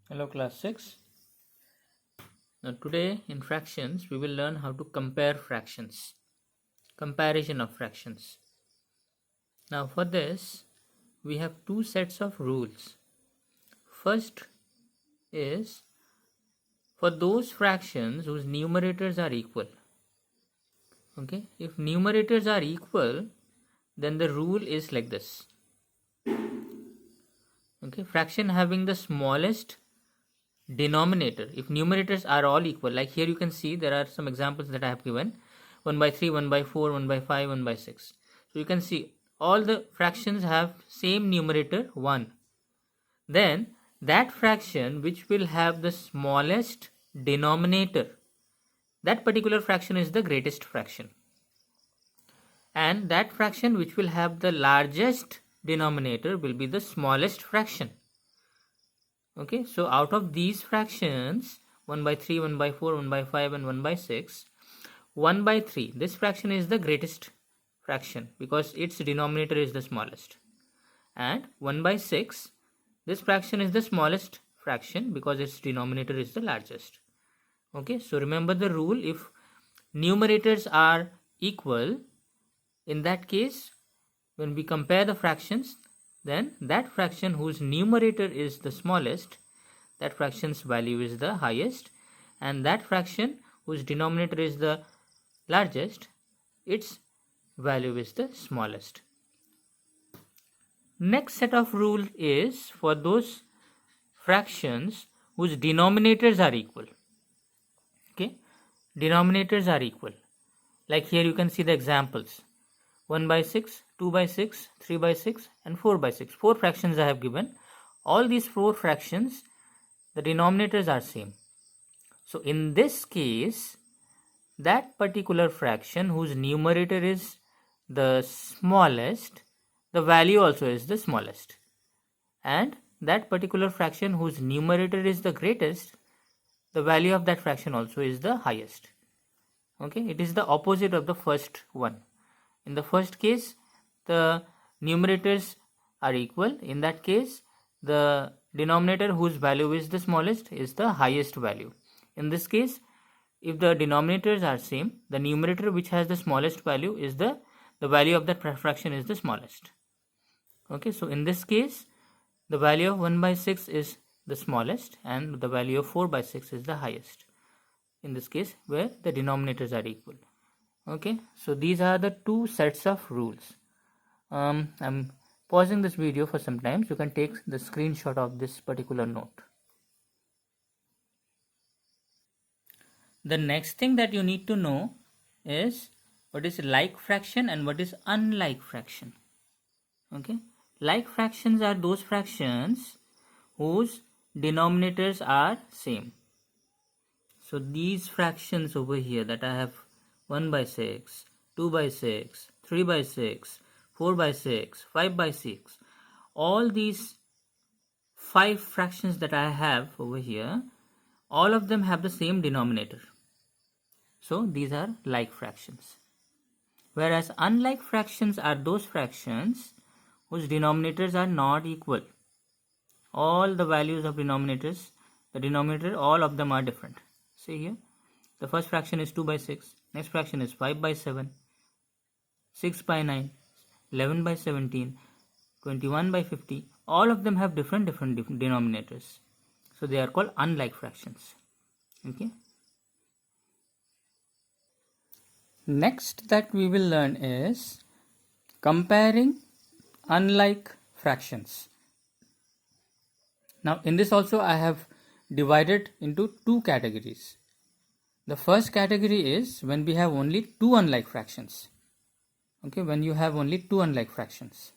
Hello class 6. Now today in fractions we will learn how to compare fractions. Comparison of fractions. Now for this we have two sets of rules. First is for those fractions whose numerators are equal. Okay, if numerators are equal, then the rule is like this. Okay, fraction having the smallest denominator, if numerators are all equal, like here you can see there are some examples that I have given, 1 by 3, 1 by 4, 1 by 5, 1 by 6. So you can see all the fractions have same numerator 1. Then that fraction which will have the smallest denominator, that particular fraction is the greatest fraction. And that fraction which will have the largest denominator will be the smallest fraction. Okay, so out of these fractions 1 by 3, 1 by 4, 1 by 5 and 1 by 6, 1 by 3, this fraction is the greatest fraction because its denominator is the smallest, and 1 by 6, this fraction is the smallest fraction because its denominator is the largest. Okay, so remember the rule, if numerators are equal, in that case when we compare the fractions, then that fraction whose numerator is the smallest, that fraction's value is the highest, and that fraction whose denominator is the largest, its value is the smallest. Next set of rule is for those fractions whose denominators are equal. Okay, denominators are equal. Like here you can see the examples, 1 by 6, 2 by 6, 3 by 6 and 4 by 6. 4 fractions I have given. All these 4 fractions, the denominators are same. So in this case, that particular fraction whose numerator is the smallest, the value also is the smallest. And that particular fraction whose numerator is the greatest, the value of that fraction also is the highest. Okay, it is the opposite of the first one. In the first case, the numerators are equal. In that case, the denominator whose value is the smallest is the highest value. In this case, if the denominators are same, the numerator which has the smallest value is the value of that fraction is the smallest. Okay, so in this case, the value of 1 by 6 is the smallest and the value of 4 by 6 is the highest. In this case, where the denominators are equal. Okay, so these are the two sets of rules. I'm pausing this video for some time. You can take the screenshot of this particular note. The next thing that you need to know is what is like fraction and what is unlike fraction. Okay, like fractions are those fractions whose denominators are same. So these fractions over here that I have, 1 by 6, 2 by 6, 3 by 6, 4 by 6, 5 by 6, all these 5 fractions that I have over here, all of them have the same denominator. So these are like fractions. Whereas unlike fractions are those fractions whose denominators are not equal. All the values of denominators, the denominator, all of them are different. See here, the first fraction is 2 by 6, next fraction is 5 by 7, 6 by 9, 11 by 17, 21 by 50. All of them have different denominators. So they are called unlike fractions. Okay. Next that we will learn is comparing unlike fractions. Now in this also I have divided into two categories. The first category is when we have only two unlike fractions. Okay, when you have only two unlike fractions.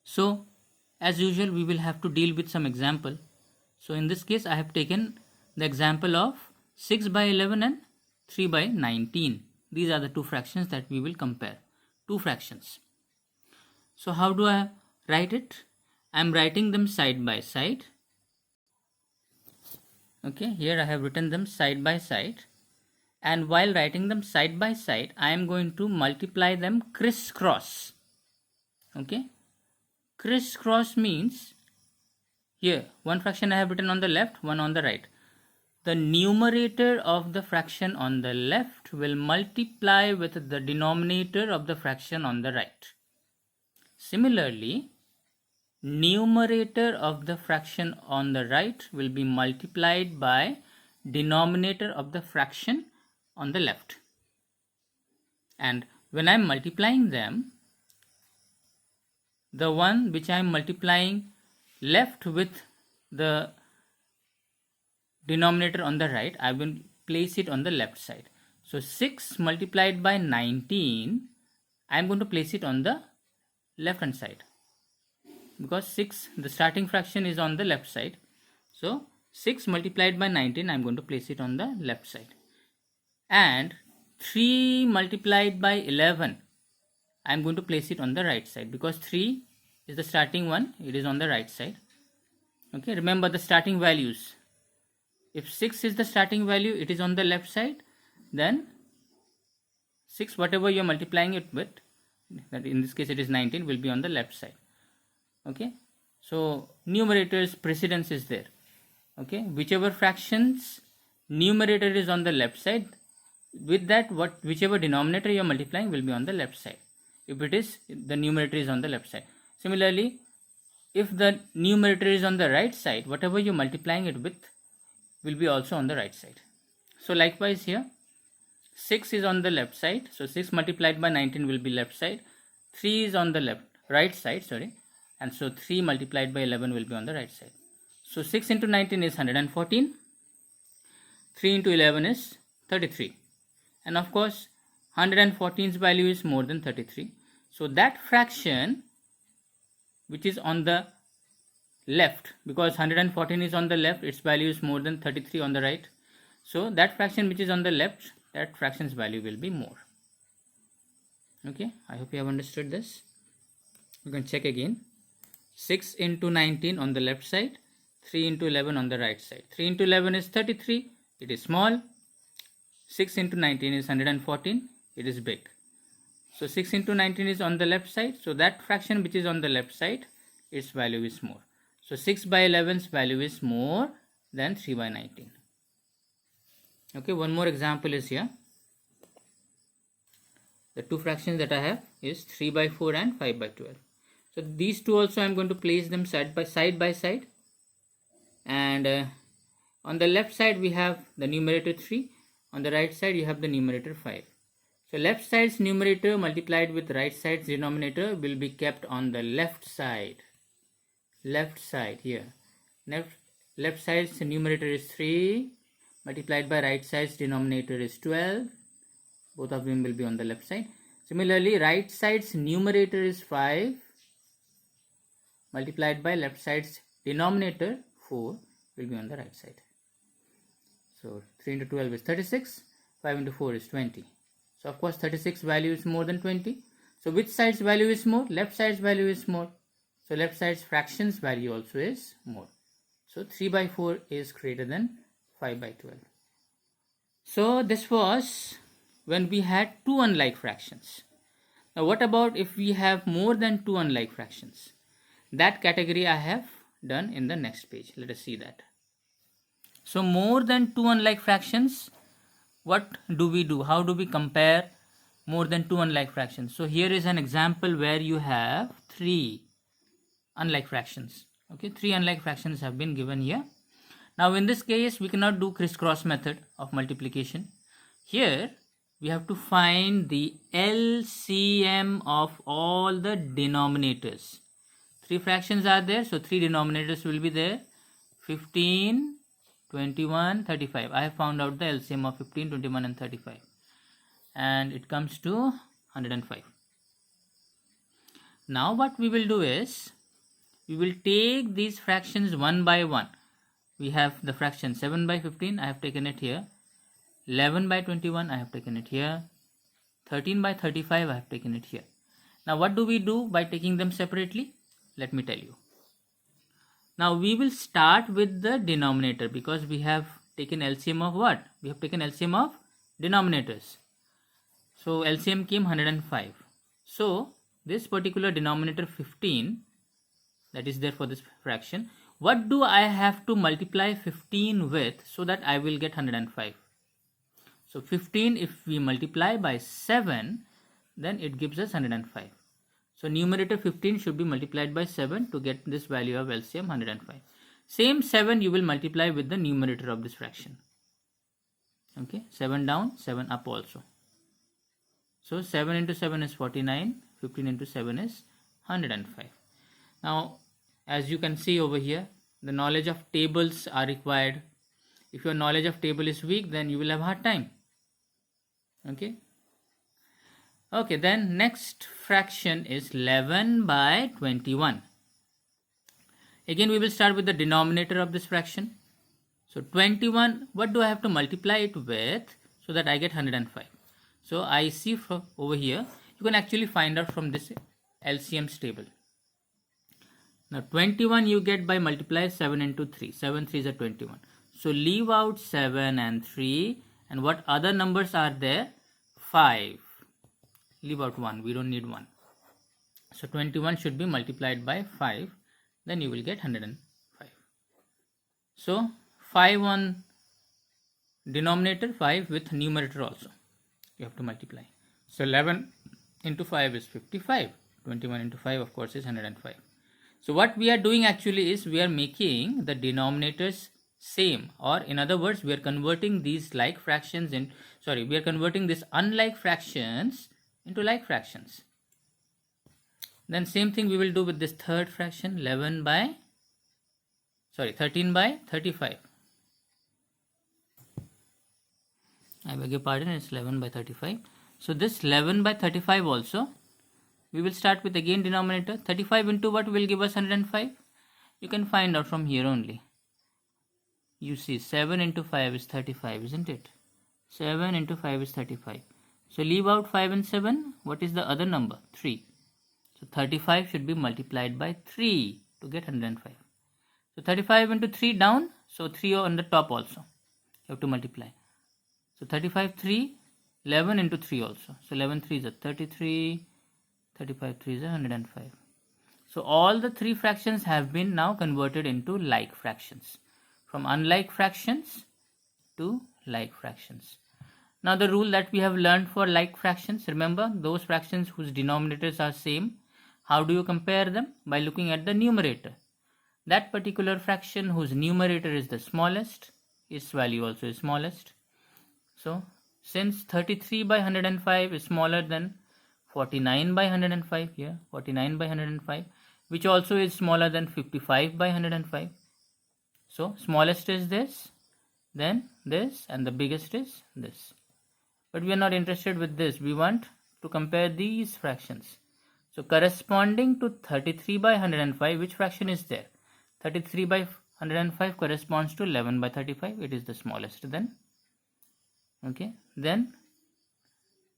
So as usual we will have to deal with some example. So in this case I have taken the example of 6 by 11 and 3 by 19. These are the two fractions that we will compare. Two fractions. So how do I write it? I am writing them side by side. Okay, here I have written them side by side, and while writing them side by side I am going to multiply them crisscross. Okay, crisscross means Here, one fraction I have written on the left, one on the right. The numerator of the fraction on the left will multiply with the denominator of the fraction on the right. Similarly, numerator of the fraction on the right will be multiplied by denominator of the fraction on the left. And when I am multiplying them, the one which I am multiplying left with the denominator on the right, I will place it on the left side. So 6 multiplied by 19, I am going to place it on the left hand side, because 6, the starting fraction is on the left side. So 6 multiplied by 19, I am going to place it on the left side. And 3 multiplied by 11, I am going to place it on the right side, because 3 is the starting one, it is on the right side. Okay, remember the starting values. If 6 is the starting value, it is on the left side. Then 6, whatever you are multiplying it with, that in this case it is 19, will be on the left side. Okay, so numerator's precedence is there. Okay, whichever fractions numerator is on the left side, with that whichever denominator you are multiplying will be on the left side, if it is the numerator is on the left side. Similarly, if the numerator is on the right side, whatever you are multiplying it with will be also on the right side. So likewise here, 6 is on the left side, so 6 multiplied by 19 will be left side. 3 is on the right side, and so 3 multiplied by 11 will be on the right side. So 6 into 19 is 114, 3 into 11 is 33, and of course 114's value is more than 33. So that fraction which is on the left, because 114 is on the left, its value is more than 33 on the right. So that fraction which is on the left, that fraction's value will be more. Okay, I hope you have understood this. You can check again. 6 into 19 on the left side, 3 into 11 on the right side. 3 into 11 is 33, it is small. 6 into 19 is 114, it is big. So 6 into 19 is on the left side, so that fraction which is on the left side, its value is more. So 6 by 11's value is more than 3 by 19. Okay, one more example is here. The two fractions that I have is 3 by 4 and 5 by 12. So these two also I am going to place them side by side. And on the left side we have the numerator 3. On the right side you have the numerator 5. So left side's numerator multiplied with right side's denominator will be kept on the left side. Left side here. Left side's numerator is 3 multiplied by right side's denominator is 12. Both of them will be on the left side. Similarly, right side's numerator is 5 multiplied by left side's denominator 4 will be on the right side. So 3 into 12 is 36, 5 into 4 is 20. So of course 36 value is more than 20. So which side's value is more? Left side's value is more. So left side's fractions value also is more. So 3 by 4 is greater than 5 by 12. So this was when we had two unlike fractions. Now what about if we have more than two unlike fractions? That category I have done in the next page. Let us see that. So more than two unlike fractions, what do we do? How do we compare more than two unlike fractions? So here is an example where you have three unlike fractions. Okay, three unlike fractions have been given here. Now in this case we cannot do crisscross method of multiplication. Here we have to find the LCM of all the denominators. Three fractions are there, so three denominators will be there. 15, 21, 35. I have found out the LCM of 15, 21 and 35. And it comes to 105. Now what we will do is, we will take these fractions one by one. We have the fraction 7 by 15, I have taken it here. 11 by 21, I have taken it here. 13 by 35, I have taken it here. Now what do we do by taking them separately? Let me tell you. Now we will start with the denominator, because we have taken LCM of what? We have taken LCM of denominators. So LCM came 105. So this particular denominator 15, that is there for this fraction, What do I have to multiply 15 with so that I will get 105? So 15, if we multiply by 7, then it gives us 105. So numerator 15 should be multiplied by 7 to get this value of LCM 105. Same 7 you will multiply with the numerator of this fraction. Okay, 7 down, 7 up also. So 7 into 7 is 49, 15 into 7 is 105. Now, as you can see over here, the knowledge of tables are required. If your knowledge of table is weak, then you will have a hard time. Okay. Okay, then next fraction is 11 by 21. Again, we will start with the denominator of this fraction. So 21, what do I have to multiply it with so that I get 105? So I see from over here, you can actually find out from this LCM's table. Now 21 you get by multiply 7 into 3. 7 3s are 21. So leave out 7 and 3, and what other numbers are there? 5. Leave out 1. We don't need 1. So 21 should be multiplied by 5. Then you will get 105. So 5 on denominator, 5 with numerator also. You have to multiply. So 11 into 5 is 55. 21 into 5 of course is 105. So what we are doing actually is we are making the denominators same, or in other words we are converting these like fractions in, we are converting these unlike fractions into like fractions. Then same thing we will do with this third fraction, 13 by 35. I beg your pardon, it's 11 by 35. So this 11 by 35 also, we will start with again denominator. 35 into what will give us 105? You can find out from here only. You see 7 into 5 is 35, isn't it? 7 into 5 is 35. So leave out 5 and 7. What is the other number? 3. So 35 should be multiplied by 3 to get 105. So 35 into 3 down. So 3 on the top also. You have to multiply. So 35 3, 11 into 3 also. So 11 3 is a 33, 35 3 is a 105. So all the three fractions have been now converted into like fractions. From unlike fractions to like fractions. Now the rule that we have learned for like fractions, remember those fractions whose denominators are same. How do you compare them? By looking at the numerator. That particular fraction whose numerator is the smallest, its value also is smallest. So since 33 by 105 is smaller than 49 by 105 here, 49 by 105, which also is smaller than 55 by 105. So smallest is this, then this, and the biggest is this. But we are not interested with this. We want to compare these fractions. So corresponding to 33 by 105, which fraction is there? 33 by 105 corresponds to 11 by 35. It is the smallest then. Okay. Then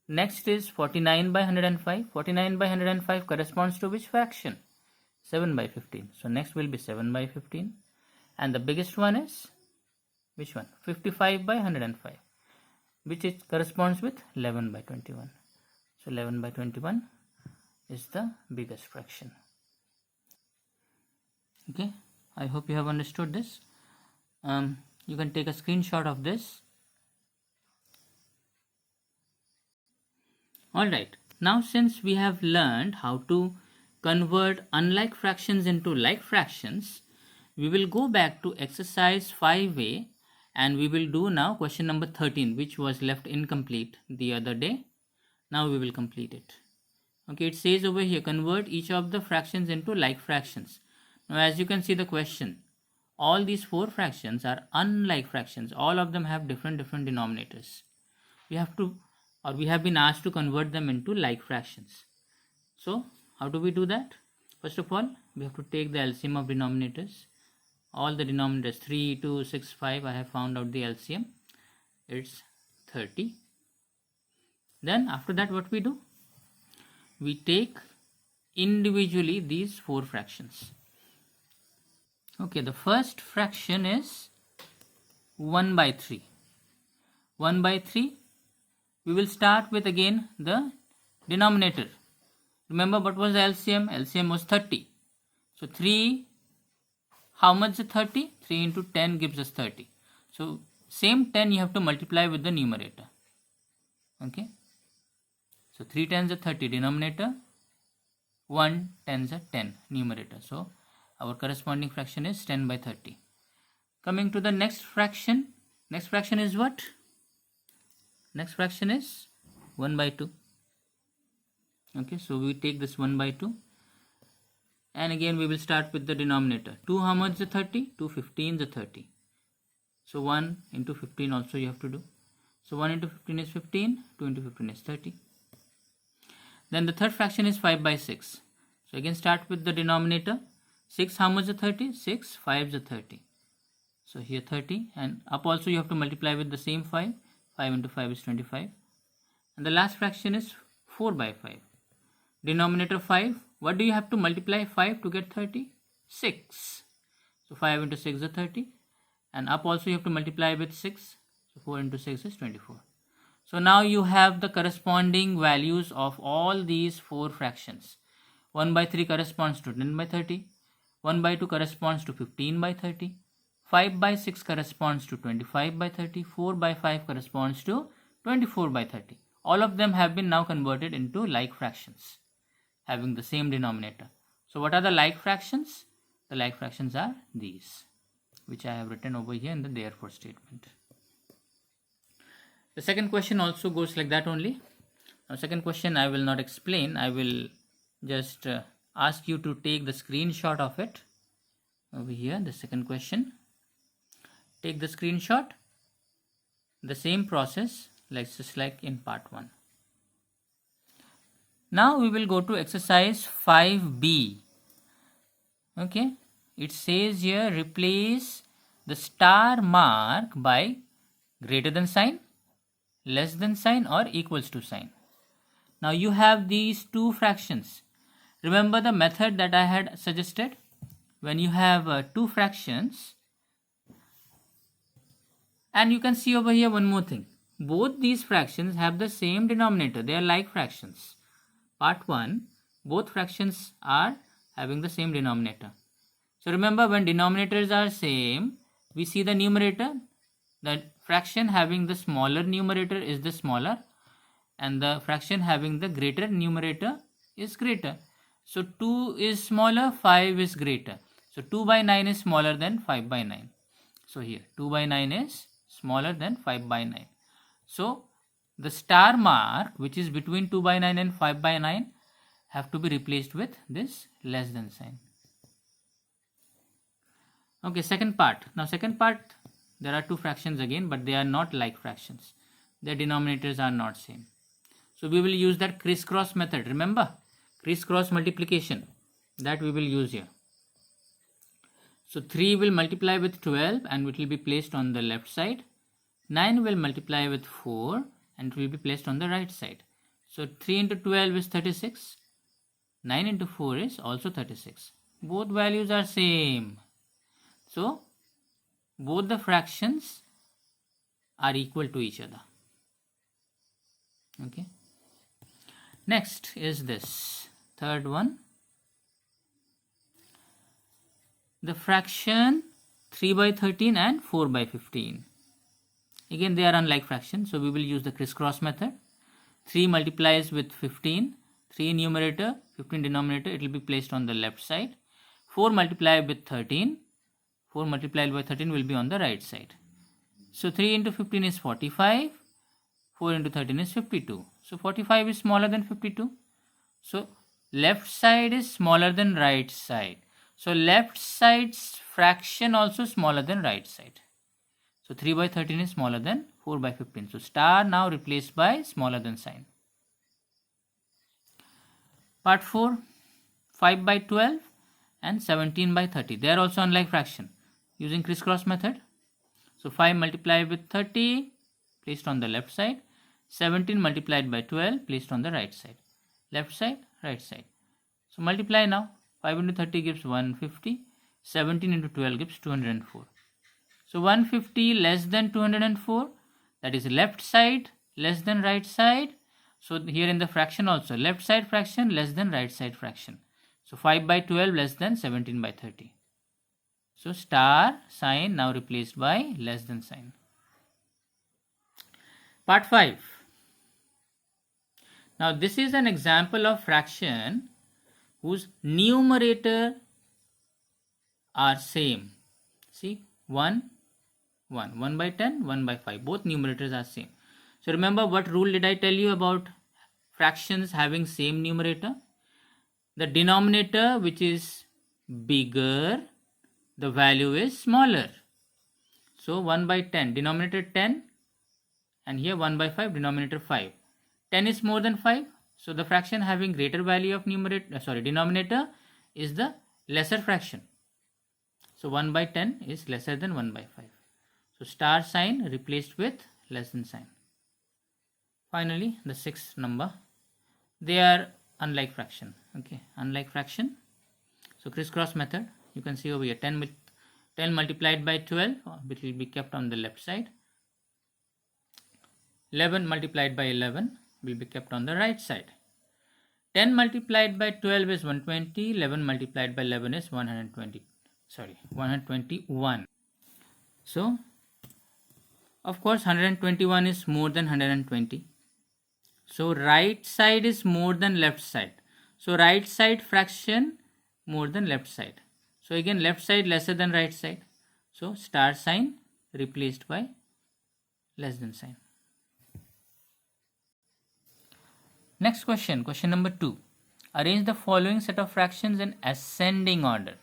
next is 49 by 105. 49 by 105 corresponds to which fraction? 7 by 15. So next will be 7 by 15. And the biggest one is which one? 55 by 105, which it corresponds with 11 by 21. So 11 by 21 is the biggest fraction. Okay, I hope you have understood this. You can take a screenshot of this. Alright, now since we have learned how to convert unlike fractions into like fractions, we will go back to exercise 5A and we will do now question number 13, which was left incomplete the other day. Now we will complete it. Okay, it says over here, convert each of the fractions into like fractions. Now as you can see the question, all these four fractions are unlike fractions. All of them have different denominators. We have been asked to convert them into like fractions. So how do we do that? First of all, we have to take the LCM of denominators. All the denominators 3, 2, 6, 5, I have found out the LCM. It's 30. Then after that what we do? We take individually these four fractions. Okay, the first fraction is 1 by 3. 1 by 3. We will start with again the denominator. Remember what was the LCM? LCM was 30. So 3 how much is 30? 3 into 10 gives us 30. So same 10 you have to multiply with the numerator. Okay. So 3 tens are 30 denominator, 1 tens are 10 numerator. So our corresponding fraction is 10 by 30. Coming to the next fraction. Next fraction is what? Next fraction is 1 by 2. Okay, so we take this 1 by 2. And again we will start with the denominator. 2 how much is 30? 2 15 is 30. So 1 into 15 also you have to do. So 1 into 15 is 15, 2 into 15 is 30. Then the third fraction is 5 by 6. So again start with the denominator. 6 how much is 30? 6, 5 is 30. So here 30, and up also you have to multiply with the same 5. 5 into 5 is 25. And the last fraction is 4 by 5. Denominator 5. What do you have to multiply 5 to get 30? 6. So 5 into 6 is 30. And up also you have to multiply with 6. So 4 into 6 is 24. So now you have the corresponding values of all these 4 fractions. 1 by 3 corresponds to 10 by 30. 1 by 2 corresponds to 15 by 30. 5 by 6 corresponds to 25 by 30. 4 by 5 corresponds to 24 by 30. All of them have been now converted into like fractions, having the same denominator. So what are the like fractions? The like fractions are these, which I have written over here in the therefore statement. The second question also goes like that only. Now second question I will not explain. I will just ask you to take the screenshot of it. Over here, the second question. Take the screenshot. The same process, like just like in part 1. Now we will go to exercise 5b. Okay, it says here replace the star mark by greater than sign, less than sign, or equals to sign. Now you have these two fractions. Remember the method that I had suggested? When you have two fractions, and you can see over here one more thing. Both these fractions have the same denominator. They are like fractions. Part 1, both fractions are having the same denominator. So remember, when denominators are same, we see the numerator. The fraction having the smaller numerator is the smaller, and the fraction having the greater numerator is greater. So 2 is smaller, 5 is greater. So 2 by 9 is smaller than 5 by 9. So here 2 by 9 is smaller than 5 by 9. So the star mark, which is between 2 by 9 and 5 by 9, have to be replaced with this less than sign. Okay, second part. Now second part, there are two fractions again, but they are not like fractions. Their denominators are not same. So we will use that crisscross method. Remember, crisscross multiplication, that we will use here. So 3 will multiply with 12 and it will be placed on the left side. 9 will multiply with 4 and it will be placed on the right side. So 3 into 12 is 36. 9 into 4 is also 36. Both values are same. So both the fractions are equal to each other. Okay. Next is this third one. The fraction 3 by 13 and 4 by 15. Again, they are unlike fractions, so we will use the crisscross method. 3 multiplies with 15. 3 numerator, 15 denominator, it will be placed on the left side. 4 multiplied with 13. 4 multiplied by 13 will be on the right side. So 3 into 15 is 45. 4 into 13 is 52. So 45 is smaller than 52. So left side is smaller than right side. So left side's fraction also smaller than right side. So 3 by 13 is smaller than 4 by 15. So star now replaced by smaller than sign. Part 4, 5 by 12 and 17 by 30. They are also unlike fraction using crisscross method. So 5 multiplied with 30 placed on the left side. 17 multiplied by 12 placed on the right side. Left side, right side. So multiply now. 5 into 30 gives 150. 17 into 12 gives 204. So 150 less than 204, that is left side less than right side. So here in the fraction also, left side fraction less than right side fraction. So 5 by 12 less than 17 by 30. So star sign now replaced by less than sign. Part 5. Now this is an example of fraction whose numerator are same. See, 1, 1. 1 by 10, 1 by 5. Both numerators are same. So remember what rule did I tell you about fractions having same numerator? The denominator which is bigger, the value is smaller. So 1 by 10, denominator 10, and here 1 by 5, denominator 5. 10 is more than 5, so the fraction having greater value of denominator is the lesser fraction. So 1 by 10 is lesser than 1 by 5. So star sign replaced with less than sign. Finally, the sixth number. They are unlike fraction. Okay, unlike fraction. So crisscross method. You can see over here 10 multiplied by 12, which will be kept on the left side. 11 multiplied by 11 will be kept on the right side. 10 multiplied by 12 is 120. 11 multiplied by 11 is 121. So, of course, 121 is more than 120. So, right side is more than left side. So, right side fraction more than left side. So, again, left side lesser than right side. So, star sign replaced by less than sign. Next question, question number 2. Arrange the following set of fractions in ascending order,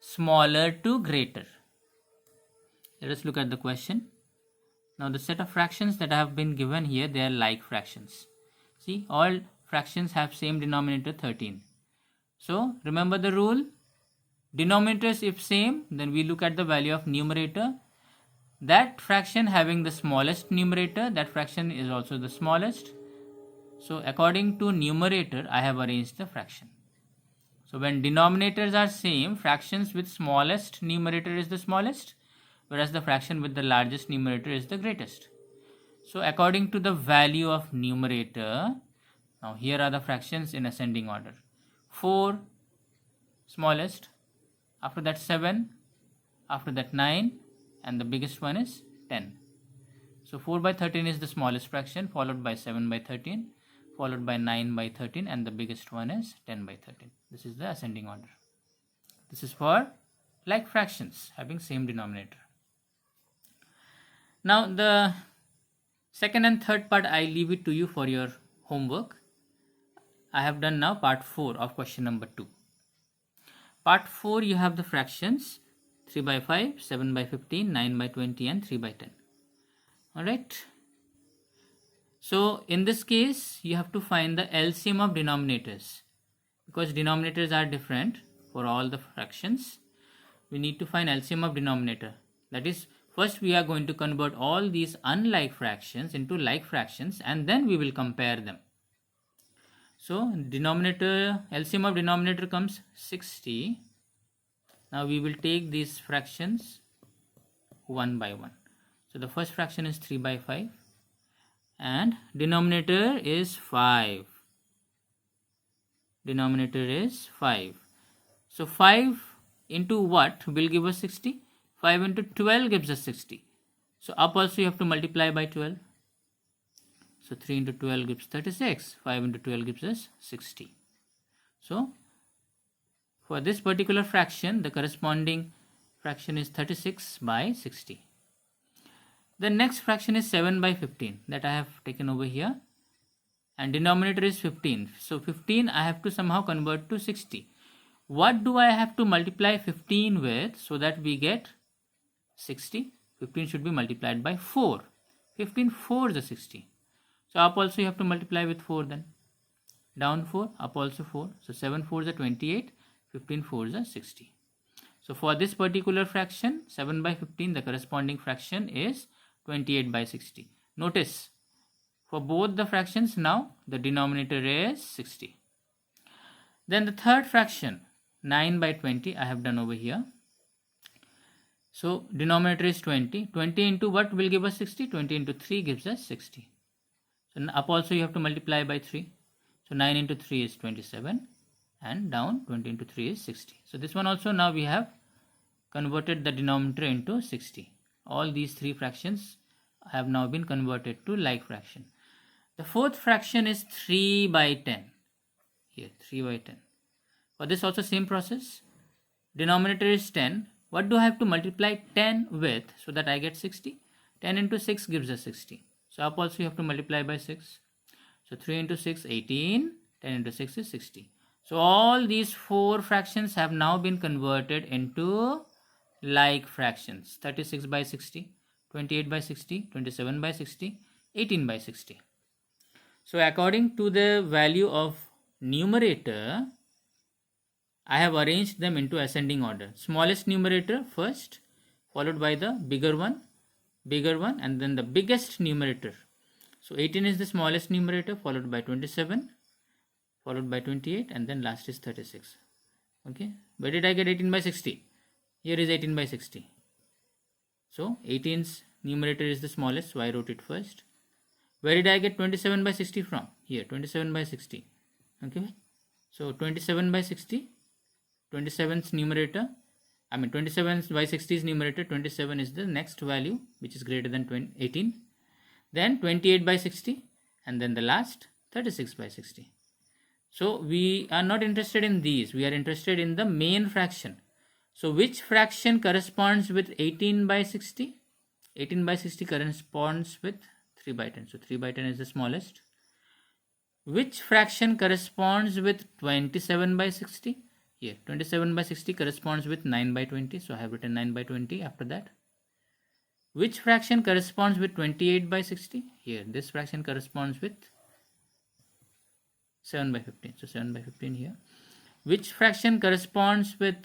smaller to greater. Let us look at the question. Now the set of fractions that have been given here, they are like fractions. See, all fractions have same denominator 13. So remember the rule, denominators if same, then we look at the value of numerator. That fraction having the smallest numerator, that fraction is also the smallest. So according to numerator, I have arranged the fraction. So when denominators are same, fractions with smallest numerator is the smallest, whereas the fraction with the largest numerator is the greatest. So according to the value of numerator, now here are the fractions in ascending order. 4 smallest, after that 7, after that 9, and the biggest one is 10. So 4 by 13 is the smallest fraction, followed by 7 by 13, followed by 9 by 13, and the biggest one is 10 by 13. This is the ascending order. This is for like fractions having same denominator. Now the second and third part I leave it to you for your homework. I have done now part 4 of question number 2. Part 4 you have the fractions 3 by 5, 7 by 15, 9 by 20 and 3 by 10. Alright. So in this case you have to find the LCM of denominators. Because denominators are different for all the fractions, we need to find LCM of denominator. That is, first we are going to convert all these unlike fractions into like fractions and then we will compare them. So denominator, LCM of denominator comes 60. Now we will take these fractions one by one. So the first fraction is 3 by 5 and denominator is 5. Denominator is 5. So 5 into what will give us 60? 5 into 12 gives us 60. So up also you have to multiply by 12. So 3 into 12 gives 36. 5 into 12 gives us 60. So for this particular fraction, the corresponding fraction is 36 by 60. The next fraction is 7 by 15 that I have taken over here. And denominator is 15. So 15 I have to somehow convert to 60. What do I have to multiply 15 with so that we get 60? 15 should be multiplied by 4. 15 4 is 60. So up also you have to multiply with 4 then. Down 4, up also 4. So 7 4 is 28. 15 4 is 60. So for this particular fraction, 7 by 15, the corresponding fraction is 28 by 60. Notice, for both the fractions now, the denominator is 60. Then the third fraction, 9 by 20, I have done over here. So denominator is 20. 20 into what will give us 60? 20 into 3 gives us 60. So up also you have to multiply by 3. So 9 into 3 is 27. And down 20 into 3 is 60. So this one also now we have converted the denominator into 60. All these three fractions have now been converted to like fraction. The fourth fraction is 3 by 10. Here, 3 by 10. For this also same process. Denominator is 10. What do I have to multiply 10 with so that I get 60? 10 into 6 gives us 60. So up also you have to multiply by 6. So 3 into 6, 18. 10 into 6 is 60. So all these four fractions have now been converted into like fractions. 36 by 60, 28 by 60, 27 by 60, 18 by 60. So according to the value of numerator, I have arranged them into ascending order. Smallest numerator first, followed by the bigger one, and then the biggest numerator. So 18 is the smallest numerator, followed by 27, followed by 28, and then last is 36. Okay, where did I get 18 by 60? Here is 18 by 60. So 18's numerator is the smallest, so I wrote it first. Where did I get 27 by 60 from? Here, 27 by 60. Okay, so 27 by 60, 27's numerator, 27 by 60's numerator, 27 is the next value which is greater than 18. Then 28 by 60, and then the last 36 by 60. So we are not interested in these, we are interested in the main fraction. So which fraction corresponds with 18 by 60? 18 by 60 corresponds with 3 by 10. So 3 by 10 is the smallest. Which fraction corresponds with 27 by 60? Here, 27 by 60 corresponds with 9 by 20. So I have written 9 by 20 after that. Which fraction corresponds with 28 by 60? Here, this fraction corresponds with 7 by 15. So 7 by 15 here. Which fraction corresponds with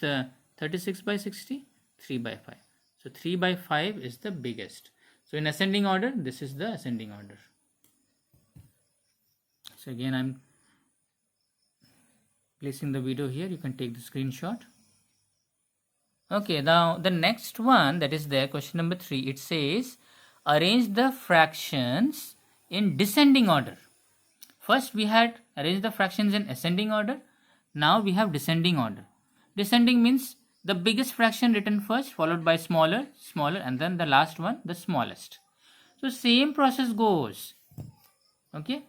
36 by 60? 3 by 5. So 3 by 5 is the biggest. So in ascending order, this is the ascending order. So again, I'm placing the video here. You can take the screenshot. Okay, now the next one that is there, question number 3, it says arrange the fractions in descending order. First we had arranged the fractions in ascending order. Now we have descending order. Descending means the biggest fraction written first, followed by smaller, and then the last one, the smallest. So same process goes. Okay,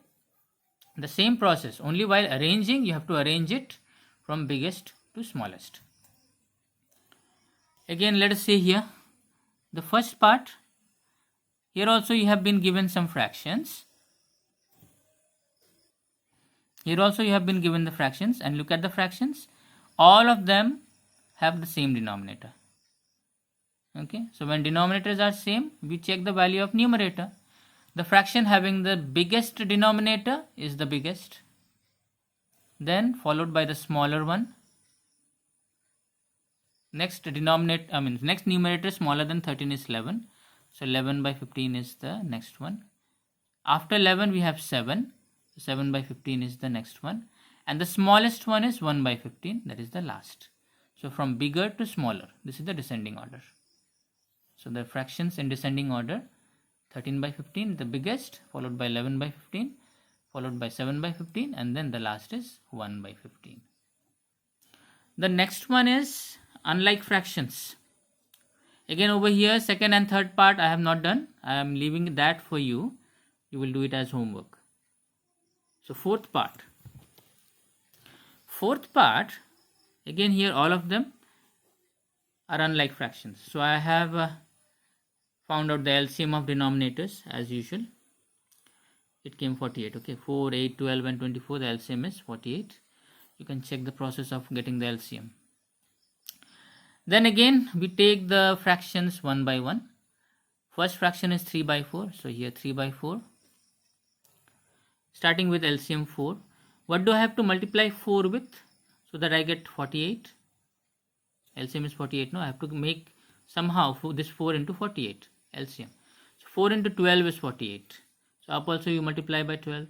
the same process, only while arranging you have to arrange it from biggest to smallest. Again, let us say here the first part. Here also you have been given some fractions. Here also you have been given the fractions, and look at the fractions. All of them have the same denominator. Okay, so when denominators are same, we check the value of numerator. The fraction having the biggest denominator is the biggest, then followed by the smaller one. Next numerator smaller than 13 is 11. So 11 by 15 is the next one. After 11 we have 7. 7 by 15 is the next one. And the smallest one is 1 by 15. That is the last. So from bigger to smaller. This is the descending order. So the fractions in descending order. 13 by 15 the biggest, followed by 11 by 15, followed by 7 by 15, and then the last is 1 by 15. The next one is unlike fractions. Again over here, second and third part I have not done. I am leaving that for you. You will do it as homework. So fourth part. Fourth part, again here all of them are unlike fractions. So I have found out the LCM of denominators as usual. It came 48. Okay, 4, 8, 12 and 24. The LCM is 48. You can check the process of getting the LCM. Then again we take the fractions one by one. First fraction is 3 by 4. So here 3 by 4. Starting with LCM 4. What do I have to multiply 4 with so that I get 48? LCM is 48. No, I have to make somehow this 4 into 48. LCM. So 4 into 12 is 48. So up also you multiply by 12.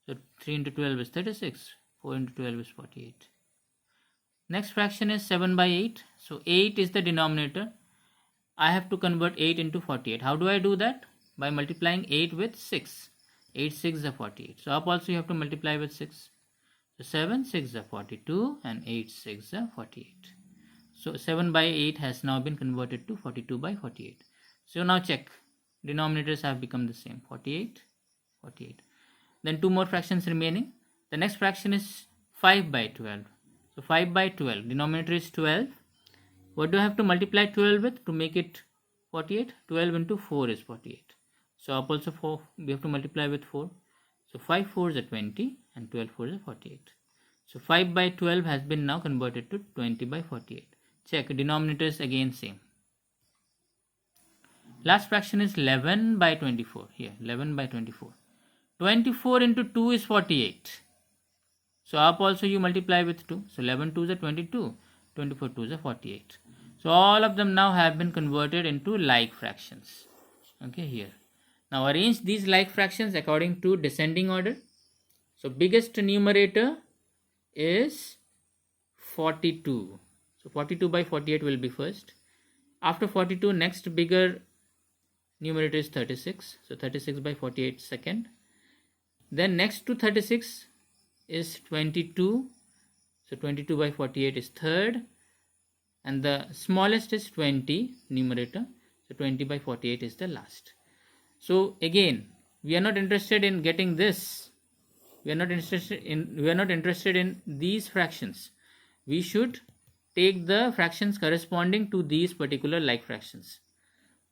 So 3 into 12 is 36. 4 into 12 is 48. Next fraction is 7 by 8. So 8 is the denominator. I have to convert 8 into 48. How do I do that? By multiplying 8 with 6. 8 6 is 48. So up also you have to multiply with 6. So 7 6 is 42 and 8 6 is 48. So 7 by 8 has now been converted to 42 by 48. So now check. Denominators have become the same. 48, 48. Then two more fractions remaining. The next fraction is 5 by 12. So 5 by 12. Denominator is 12. What do I have to multiply 12 with to make it 48? 12 into 4 is 48. So up also 4, we have to multiply with 4. So 5 4s are 20 and 12 4s are 48. So 5 by 12 has been now converted to 20 by 48. Check, denominators again same. Last fraction is 11 by 24. Here, 11 by 24. 24 into 2 is 48. So up also you multiply with 2. So 11 2s are 22. 24 2s are 48. So all of them now have been converted into like fractions. Okay, here. Now arrange these like fractions according to descending order. So biggest numerator is 42. So 42 by 48 will be first. After 42, next bigger numerator is 36. So 36 by 48 second. Then next to 36 is 22. So 22 by 48 is third. And the smallest is 20 numerator. So 20 by 48 is the last. So again, we are not interested in getting this. We are not interested in these fractions. We should take the fractions corresponding to these particular like fractions.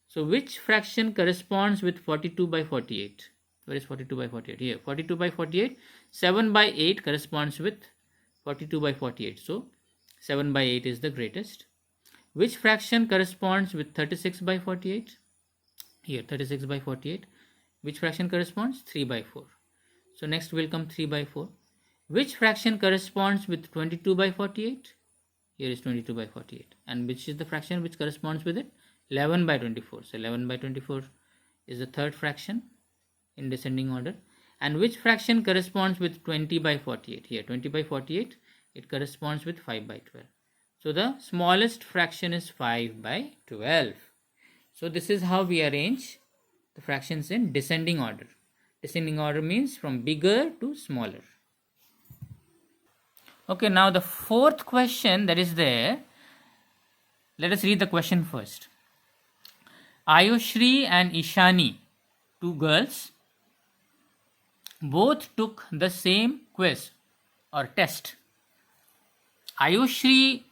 So which fraction corresponds with 42 by 48? Where is 42 by 48? Here, 42 by 48. 7 by 8 corresponds with 42 by 48. So 7 by 8 is the greatest. Which fraction corresponds with 36 by 48? Here, 36 by 48. Which fraction corresponds? 3 by 4. So next will come 3 by 4. Which fraction corresponds with 22 by 48? Here is 22 by 48. And which is the fraction which corresponds with it? 11 by 24. So 11 by 24 is the third fraction in descending order. And which fraction corresponds with 20 by 48? Here 20 by 48, it corresponds with 5 by 12. So the smallest fraction is 5 by 12. So this is how we arrange the fractions in descending order. Descending order means from bigger to smaller. Okay, now the fourth question that is there. Let us read the question first. Ayushri and Ishani, two girls, both took the same quiz or test. Ayushri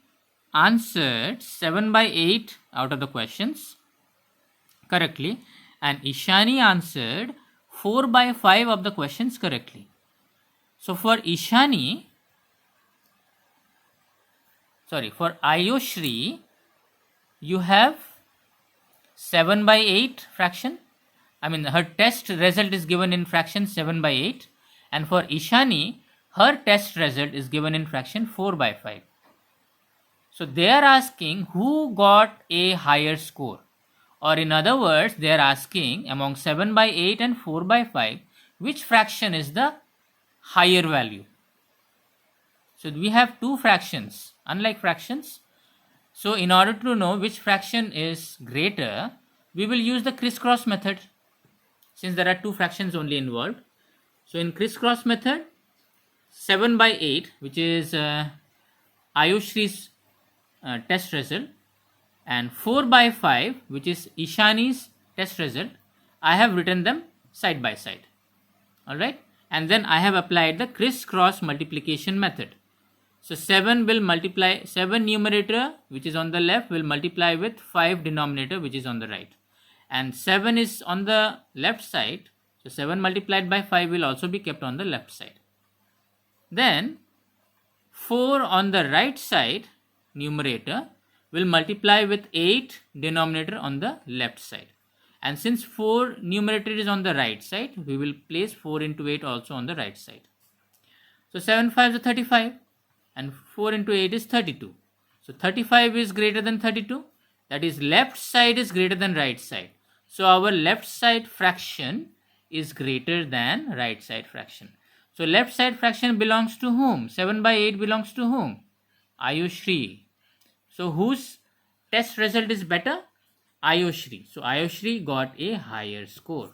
answered 7 by 8 out of the questions correctly, and Ishani answered 4 by 5 of the questions correctly. So for Ayushri, you have 7 by 8 fraction. I mean, her test result is given in fraction 7 by 8. And for Ishani, her test result is given in fraction 4 by 5. So they are asking who got a higher score. Or in other words, they are asking among 7 by 8 and 4 by 5, which fraction is the higher value. So we have two fractions, unlike fractions. So in order to know which fraction is greater, we will use the crisscross method, since there are two fractions only involved. So in crisscross method, 7 by 8, which is Ayushri's test result, and 4 by 5, which is Ishani's test result, I have written them side by side. Alright, and then I have applied the crisscross multiplication method. So 7 will multiply, 7 numerator which is on the left will multiply with 5 denominator which is on the right. And 7 is on the left side, so 7 multiplied by 5 will also be kept on the left side. Then 4 on the right side numerator will multiply with 8 denominator on the left side. And since 4 numerator is on the right side, we will place 4 into 8 also on the right side. So 7 5 is 35 and 4 into 8 is 32. So 35 is greater than 32. That is, left side is greater than right side. So our left side fraction is greater than right side fraction. So left side fraction belongs to whom? 7 by 8 belongs to whom? Ayushri. So whose test result is better? Ayushri. So Ayushri got a higher score.